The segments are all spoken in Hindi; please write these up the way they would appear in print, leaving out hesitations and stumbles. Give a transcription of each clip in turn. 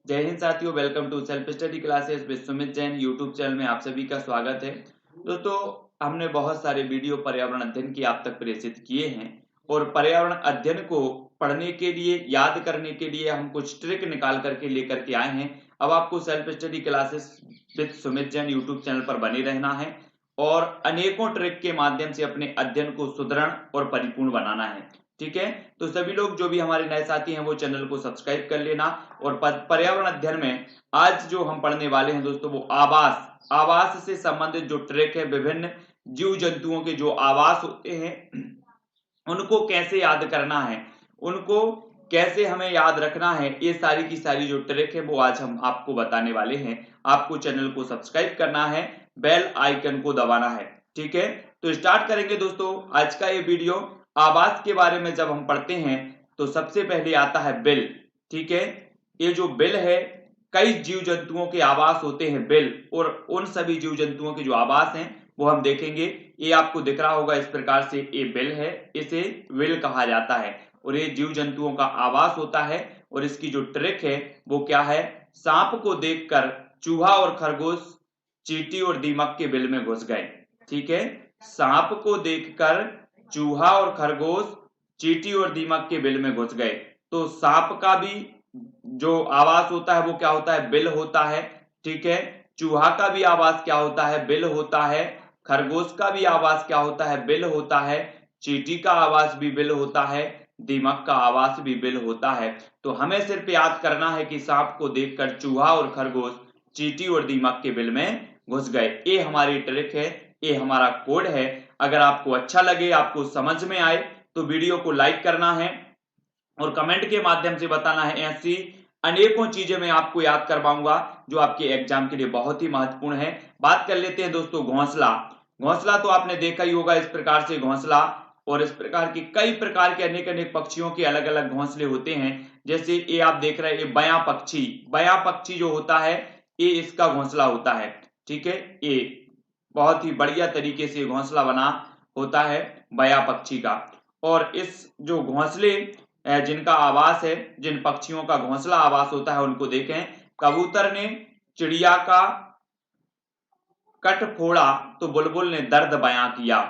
जय हिंद साथियों, welcome to self study classes with Sumit Jain YouTube channel में आप सभी का स्वागत है। दोस्तों, हमने बहुत सारे वीडियो पर्यावरण अध्ययन की आप तक प्रेषित किए हैं और पर्यावरण अध्ययन को पढ़ने के लिए, याद करने के लिए हम कुछ ट्रिक निकाल करके लेकर के आए हैं। अब आपको self study classes with Sumit Jain YouTube channel पर बने रहना है और अनेकों ट्रिक के माध्यम से अपने अध्ययन को सुदृढ़ और परिपूर्ण बनाना है। ठीक है, तो सभी लोग जो भी हमारे नए साथी हैं वो चैनल को सब्सक्राइब कर लेना। और पर्यावरण अध्ययन में आज जो हम पढ़ने वाले हैं दोस्तों, वो आवास से संबंधित जो ट्रिक है, विभिन्न जीव जंतुओं के जो आवास होते हैं उनको कैसे याद करना है, उनको कैसे हमें याद रखना है, ये सारी की सारी जो ट्रिक है वो आज हम आपको बताने वाले हैं। आपको चैनल को सब्सक्राइब करना है, बेल आइकन को दबाना है। ठीक है, तो स्टार्ट करेंगे दोस्तों आज का ये वीडियो। आवास के बारे में जब हम पढ़ते हैं तो सबसे पहले आता है बिल। ठीक है, ये जो बिल है, कई जीव जंतुओं के आवास होते हैं बिल, और उन सभी जीव जंतुओं के जो आवास हैं वो हम देखेंगे। ये आपको दिख रहा होगा इस प्रकार से, ये बिल है, इसे विल कहा जाता है और ये जीव जंतुओं का आवास होता है। और इसकी जो ट्रिक है वो क्या है, सांप को देखकर चूहा और खरगोश चींटी और दीमक के बिल में घुस गए। ठीक है, सांप को देखकर चूहा और खरगोश चींटी और दीमक के बिल में घुस गए। तो सांप का भी जो आवास होता है वो क्या होता है, बिल होता है। ठीक है, चूहा का भी आवास क्या होता है, बिल होता है। खरगोश का भी आवास क्या होता है, बिल होता है। चींटी का आवास भी बिल होता है, दीमक का आवास भी बिल होता है। तो हमें सिर्फ याद करना है कि सांप को देखकर चूहा और खरगोश चींटी और दीमक के बिल में घुस गए। ये हमारी ट्रिक है, ये हमारा कोड है। अगर आपको अच्छा लगे, आपको समझ में आए तो वीडियो को लाइक करना है और कमेंट के माध्यम से बताना है। ऐसी अनेकों चीजें मैं आपको याद करवाऊंगा जो आपके एग्जाम के लिए बहुत ही महत्वपूर्ण है। बात कर लेते हैं दोस्तों घोंसला। घोंसला तो आपने देखा ही होगा, इस प्रकार से घोंसला, और इस प्रकार की कई प्रकार के अनेक अनेक पक्षियों के अलग अलग घोंसले होते हैं। जैसे ये आप देख रहे हैं, ये बया पक्षी जो होता है ये इसका घोंसला होता है। ठीक है, ये बहुत ही बढ़िया तरीके से घोंसला बना होता है बया पक्षी का। और इस जो घोंसले जिनका आवास है, जिन पक्षियों का घोंसला आवास होता है उनको देखें। कबूतर ने चिड़िया का कट फोड़ा तो बुलबुल ने दर्द बयां किया।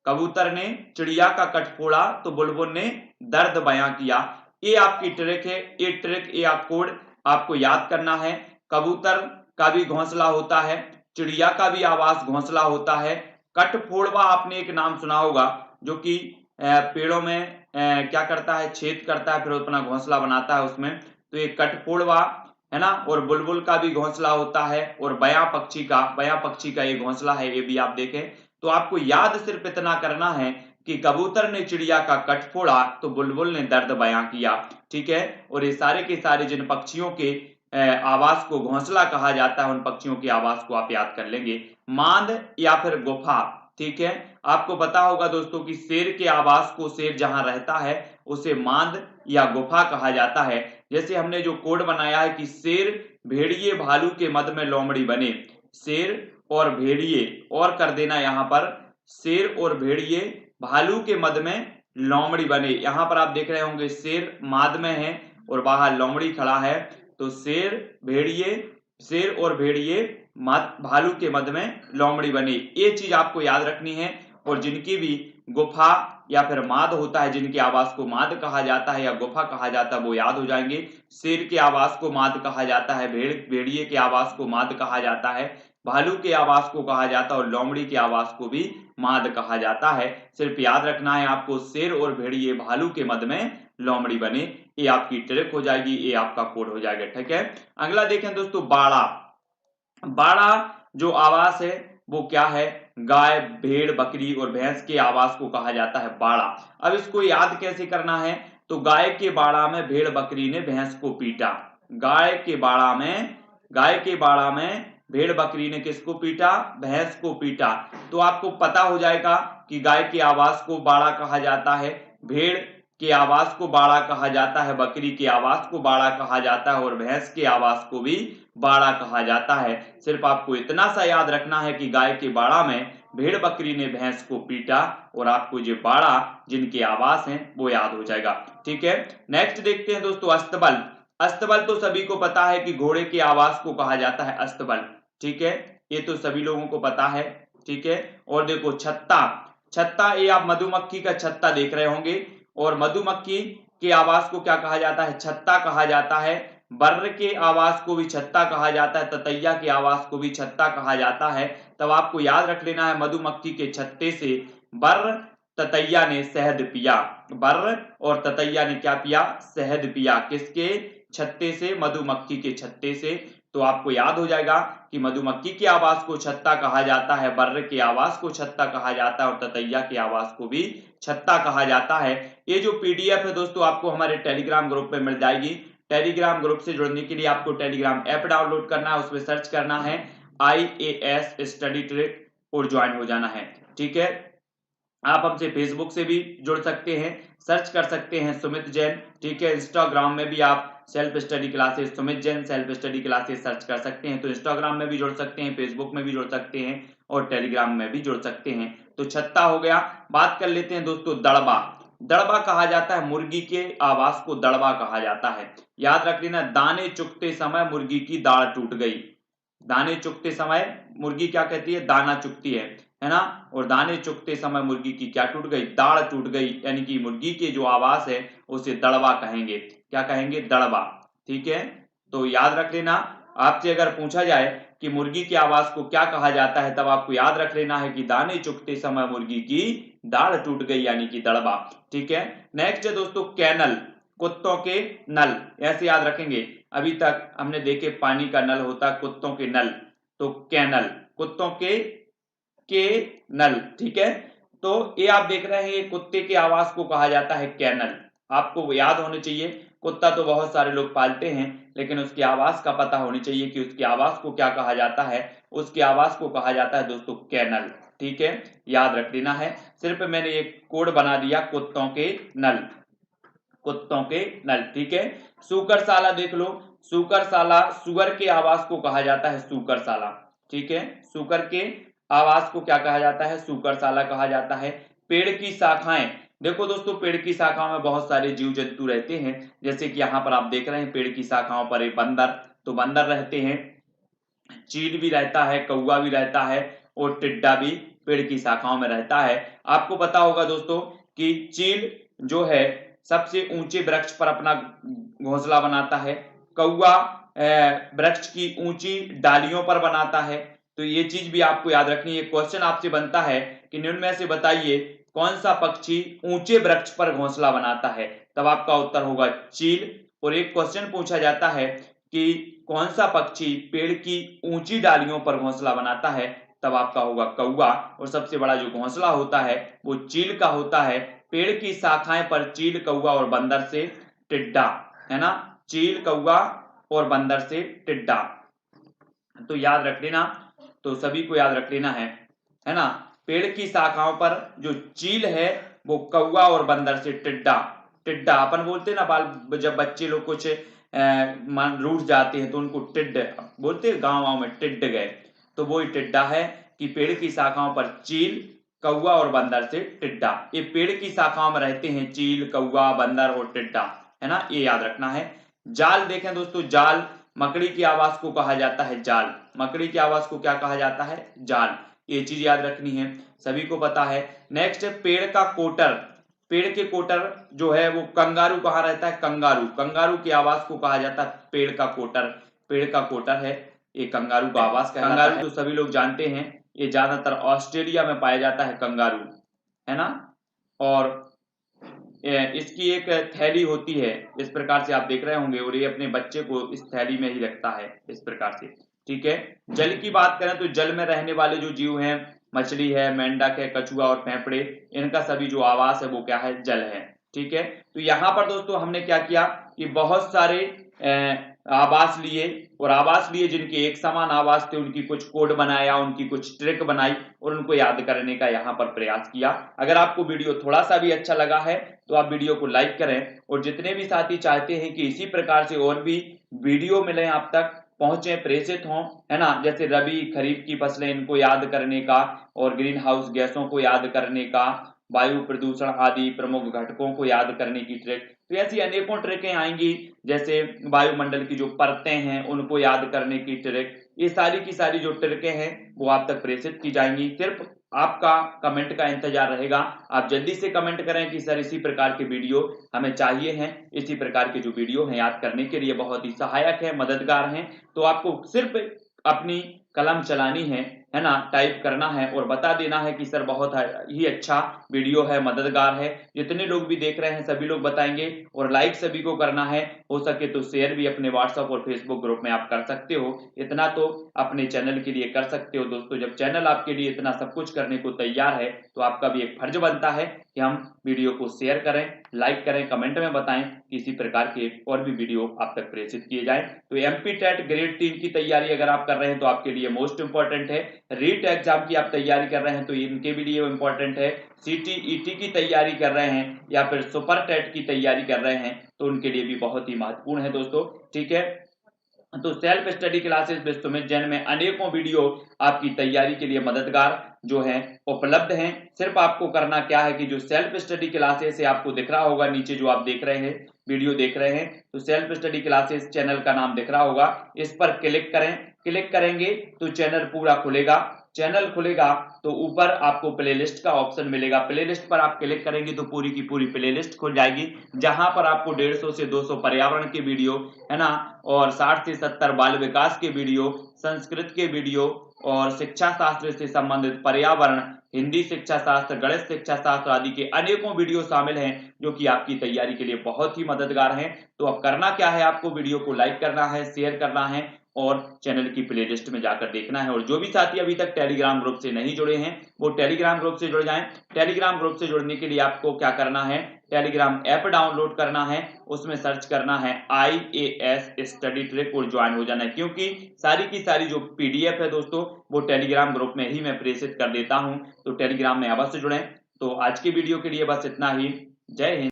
कबूतर ने चिड़िया का कट फोड़ा तो बुलबुल ने दर्द बयां किया। ये आपकी ट्रिक है, ये ट्रिक, ये आप कोड आपको याद करना है। कबूतर का भी घोंसला होता है, चिड़िया का भी आवास घोंसला होता है। कटफोड़वा आपने एक नाम सुना होगा, जो कि पेड़ों में क्या करता है, छेद करता है, फिर अपना घोंसला बनाता है उसमें। तो ये कटफोड़वा है ना। और बुलबुल का भी घोंसला होता है, और बया पक्षी का ये घोंसला है, ये भी आप देखें। तो आपको याद सिर्फ इतना करना है कि कबूतर ने चिड़िया का कट फोड़ा तो बुलबुल ने दर्द बयां किया। ठीक है, और ये सारे के सारे जिन पक्षियों के आवास को घोंसला कहा जाता है, उन पक्षियों के आवास को आप याद कर लेंगे। मांद या फिर गुफा। ठीक है, आपको पता होगा दोस्तों कि शेर के आवास को, शेर जहां रहता है उसे मांद या गुफा कहा जाता है। जैसे हमने जो कोड बनाया है कि शेर भेड़िए भालू के मद में लोमड़ी बने। शेर और भेड़िए, और कर देना यहां पर, शेर और भेड़िए भालू के मद में लोमड़ी बने। यहां पर आप देख रहे होंगे शेर माद में है और बाहर लोमड़ी खड़ा है। तो शेर और भेड़िए भालू के मद में लोमड़ी बने, ये चीज आपको याद रखनी है। और जिनकी भी गुफा या फिर माद होता है, जिनके आवास को माद कहा जाता है या गुफा कहा जाता है, वो याद हो जाएंगे। शेर के आवास को माद कहा जाता है, भेड़िए के आवास को माद कहा जाता है, भालू के आवास को कहा जाता है, और लोमड़ी के आवास को भी माद कहा जाता है। सिर्फ याद रखना है आपको, शेर और भेड़िए भालू के मद में लोमड़ी बने। ये आपकी ट्रिक हो जाएगी, ये आपका कोड हो जाएगा। ठीक है, अगला देखें दोस्तों, बाड़ा। बाड़ा जो आवास है वो क्या है, गाय, भेड़, बकरी और भैंस के आवास को कहा जाता है बाड़ा। अब इसको याद कैसे करना है, तो गाय के बाड़ा में भेड़ बकरी ने भैंस को पीटा। गाय के बाड़ा में भेड़ बकरी ने किसको पीटा, भैंस को पीटा। तो आपको पता हो जाएगा कि गाय के आवास को बाड़ा कहा जाता है, भेड़ के आवास को बाड़ा कहा जाता है, बकरी के आवास को बाड़ा कहा जाता है, और भैंस के आवास को भी बाड़ा कहा जाता है। सिर्फ आपको इतना सा याद रखना है कि गाय के बाड़ा में भेड़ बकरी ने भैंस को पीटा, और आपको ये बाड़ा जिनके आवास हैं वो याद हो जाएगा। ठीक है, नेक्स्ट देखते हैं दोस्तों, अस्तबल। अस्तबल तो सभी को पता है कि घोड़े के आवास को कहा जाता है अस्तबल, ठीक है, ये तो सभी लोगों को पता है, ठीक है। और देखो छत्ता, छत्ता ये आप मधुमक्खी का छत्ता देख रहे होंगे, और मधुमक्खी के आवास को क्या कहा जाता है, छत्ता कहा जाता है। बर्र के आवास को भी छत्ता कहा जाता है, ततैया के आवास को भी छत्ता कहा जाता है। तब आपको याद रख लेना है मधुमक्खी के छत्ते से बर्र ततैया ने शहद पिया, बर्र और ततैया ने क्या पिया, शहद पिया, किसके छत्ते से, मधुमक्खी के छत्ते से। तो आपको याद हो जाएगा कि मधुमक्खी के आवास को छत्ता कहा जाता है, बर्र के आवास को छत्ता कहा जाता है और ततैया के आवास को भी छत्ता कहा जाता है। ये जो पीडीएफ है दोस्तों आपको हमारे टेलीग्राम ग्रुप में मिल जाएगी। टेलीग्राम ग्रुप से जुड़ने के लिए आपको टेलीग्राम ऐप डाउनलोड करना है, उसमें सर्च करना है IAS स्टडी ट्रिक और ज्वाइन हो जाना है, ठीक है। आप हमसे फेसबुक से भी जुड़ सकते हैं, सर्च कर सकते हैं सुमित जैन, ठीक है। इंस्टाग्राम में भी आप self study classes Sumit Jain self study classes search कर सकते हैं, तो इंस्टाग्राम में भी जुड़ सकते हैं, फेसबुक में भी जुड़ सकते हैं और टेलीग्राम में भी जुड़ सकते हैं। तो छत्ता हो गया। बात कर लेते हैं दोस्तों दड़बा, दड़बा कहा जाता है मुर्गी के आवास को दड़बा कहा जाता है। याद रख लेना, दाने चुगते समय मुर्गी की दाढ़ टूट गई, दाने चुगते समय मुर्गी क्या कहती है, दाना चुगती है ना, और दाने चुगते समय मुर्गी की क्या टूट गई, दाढ़ टूट गई, यानी कि मुर्गी के जो आवास है उसे दड़बा कहेंगे, क्या कहेंगे, दड़बा, ठीक है। तो याद रख लेना, आपसे अगर पूछा जाए कि मुर्गी के आवास को क्या कहा जाता है, तब आपको याद रख लेना है कि दाने चुगते समय मुर्गी की दाढ़ टूट गई, यानी कि दड़बा, ठीक है। नेक्स्ट है दोस्तों कैनल, कुत्तों के नल, ऐसे याद रखेंगे। अभी तक हमने देखे पानी का नल होता कुत्तों के नल, तो कैनल कुत्तों के नल, ठीक है। तो ये आप देख रहे हैं, ये कुत्ते के आवास को कहा जाता है कैनल। आपको याद होने चाहिए, कुत्ता तो बहुत सारे लोग पालते हैं, लेकिन उसके आवास का पता होनी चाहिए कि उसके आवास को क्या कहा जाता है, उसके आवास को कहा जाता है दोस्तों कैनल, ठीक है, याद रख लेना है। सिर्फ मैंने एक कोड बना दिया, कुत्तों के नल, कुत्तों के नल, ठीक है। सूकरशाला देख लो, सूकरशाला सुअर के आवास को कहा जाता है सूकरशाला, ठीक है, सूकर के आवास को क्या कहा जाता है, सूकरशाला कहा जाता है। पेड़ की शाखाएं, देखो दोस्तों पेड़ की शाखाओं में बहुत सारे जीव जंतु रहते हैं, जैसे कि यहाँ पर आप देख रहे हैं पेड़ की शाखाओं पर एक बंदर, तो बंदर रहते हैं, चील भी रहता है, कौवा भी रहता है और टिड्डा भी पेड़ की शाखाओं में रहता है। आपको पता होगा दोस्तों कि चील जो है सबसे ऊंचे वृक्ष पर अपना घोंसला बनाता है, कौवा वृक्ष की ऊंची डालियों पर बनाता है। तो ये चीज भी आपको याद रखनी है। क्वेश्चन आपसे बनता है कि निम्न में से बताइए कौन सा पक्षी ऊंचे वृक्ष पर घोंसला बनाता है, तब आपका उत्तर होगा चील। और एक क्वेश्चन पूछा जाता है कि कौन सा पक्षी पेड़ की ऊंची डालियों पर घोंसला बनाता है, तब आपका होगा कौवा। और सबसे बड़ा जो घोंसला होता है वो चील का होता है, पेड़ की शाखाएं पर चील, कौवा और बंदर से टिड्डा, है ना, चील, कौवा और बंदर से टिड्डा। तो याद रख लेना, तो सभी को याद रख लेना है ना, पेड़ की शाखाओं पर जो चील है वो कौवा और बंदर से टिड्डा, टिड्डा अपन बोलते हैं ना, बाल जब बच्चे लोग कुछ मान रूठ जाते हैं तो उनको टिड्ड बोलते हैं, गाँव में टिड्ड गए, तो वो टिड्डा है कि पेड़ की शाखाओं पर चील, कौवा और बंदर से टिड्डा। ये पेड़ की शाखाओं में रहते हैं चील, कौवा, बंदर और टिड्डा, है ना, ये याद रखना है। जाल देखें दोस्तों, जाल मकड़ी के आवास को कहा जाता है जाल, मकड़ी के आवास को क्या कहा जाता है, जाल, ये चीज याद रखनी है, सभी को पता है। नेक्स्ट है पेड़ का कोटर, पेड़ के कोटर जो है वो कंगारू कहाँ रहता है, कंगारू, कंगारू के आवास को कहा जाता है पेड़ का कोटर, पेड़ का कोटर है ये कंगारू का आवास कहलाता है। कंगारू तो सभी लोग जानते हैं, ये ज्यादातर ऑस्ट्रेलिया में पाया जाता है कंगारू, है ना, और इसकी एक थैली होती है, इस प्रकार से आप देख रहे होंगे, और ये अपने बच्चे को इस थैली में ही रखता है इस प्रकार से, ठीक है। जल की बात करें तो जल में रहने वाले जो जीव हैं, मछली है, मेंढक है, कछुआ और फेफड़े, इनका सभी जो आवास है वो क्या है, जल है, ठीक है। तो यहाँ पर दोस्तों हमने क्या किया कि बहुत सारे आवास लिए, और आवास लिए जिनके एक समान आवास थे, उनकी कुछ कोड बनाया, उनकी कुछ ट्रिक बनाई और उनको याद करने का यहाँ पर प्रयास किया। अगर आपको वीडियो थोड़ा सा भी अच्छा लगा है तो आप वीडियो को लाइक करें, और जितने भी साथी चाहते हैं कि इसी प्रकार से और भी वीडियो मिले, आप तक पहुंचे, प्रेषित हों, है ना, जैसे रबी खरीफ की फसलें, इनको याद करने का, और ग्रीन हाउस गैसों को याद करने का, वायु प्रदूषण आदि प्रमुख घटकों को याद करने की ट्रिक। तो ऐसी अनेकों ट्रिकें आएंगी, जैसे वायुमंडल की जो परतें हैं उनको याद करने की ट्रिक। ये सारी की सारी जो ट्रिकें हैं वो आप तक प्रेषित की जाएंगी। सिर्फ आपका कमेंट का इंतजार रहेगा। आप जल्दी से कमेंट करें कि सर इसी प्रकार के वीडियो हमें चाहिए हैं। इसी प्रकार के जो वीडियो हैं याद करने के लिए बहुत ही सहायक है, मददगार हैं। तो आपको सिर्फ अपनी कलम चलानी है ना, टाइप करना है और बता देना है कि सर बहुत ही अच्छा वीडियो है, मददगार है। जितने लोग भी देख रहे हैं सभी लोग बताएंगे, और लाइक सभी को करना है। हो सके तो शेयर भी अपने व्हाट्सएप और फेसबुक ग्रुप में आप कर सकते हो। इतना तो अपने चैनल के लिए कर सकते हो दोस्तों। जब चैनल आपके लिए इतना सब कुछ करने को तैयार है तो आपका भी एक फर्ज बनता है कि हम वीडियो को शेयर करें, लाइक करें, कमेंट में बताएं कि इसी प्रकार के और भी वीडियो आप तक प्रेषित किए जाएं। तो एमपी टेट ग्रेड 3 की तैयारी अगर आप कर रहे हैं तो आपके लिए मोस्ट इंपॉर्टेंट है। रीट एग्जाम की आप तैयारी कर रहे हैं तो इनके भी लिए इंपॉर्टेंट है। सीटीईटी की तैयारी कर रहे हैं या फिर सुपर टेट की तैयारी कर रहे हैं तो उनके लिए भी बहुत ही महत्वपूर्ण है दोस्तों। ठीक है, तो self study classes with Sumit Jain में अनेकों वीडियो आपकी तैयारी के लिए मददगार जो है उपलब्ध हैं। सिर्फ आपको करना क्या है कि जो सेल्फ स्टडी क्लासेस है आपको दिख रहा होगा नीचे, जो आप देख रहे हैं वीडियो देख रहे हैं, तो सेल्फ स्टडी क्लासेस चैनल का नाम दिख रहा होगा, इस पर क्लिक करें। क्लिक करेंगे तो चैनल पूरा खुलेगा। चैनल खुलेगा तो ऊपर आपको प्लेलिस्ट का ऑप्शन मिलेगा। प्लेलिस्ट पर आप क्लिक करेंगे तो पूरी की पूरी प्लेलिस्ट खुल जाएगी, जहां पर आपको 150 से 200 पर्यावरण के वीडियो है ना, और 60 से 70 बाल विकास के वीडियो, संस्कृत के वीडियो और शिक्षा शास्त्र से संबंधित पर्यावरण, हिंदी शिक्षा शास्त्र, गणित शिक्षा शास्त्र आदि के अनेकों वीडियो शामिल हैं जो कि आपकी तैयारी के लिए बहुत ही मददगार हैं। तो अब करना क्या है, आपको वीडियो को लाइक करना है, शेयर करना है और चैनल की प्लेलिस्ट में जाकर देखना है। और जो भी साथी अभी तक टेलीग्राम ग्रुप से नहीं जुड़े हैं वो टेलीग्राम ग्रुप से जुड़ जाएं। टेलीग्राम ग्रुप से जुड़ने के लिए आपको क्या करना है, टेलीग्राम ऐप डाउनलोड करना है, उसमें सर्च करना है IAS स्टडी ट्रिक और ज्वाइन हो जाना है, क्योंकि सारी की सारी जो PDF है दोस्तों वो टेलीग्राम ग्रुप में ही मैं प्रेषित कर देता हूं। तो टेलीग्राम में अवश्य जुड़ें। तो आज की वीडियो के लिए बस इतना ही। जय हिंद।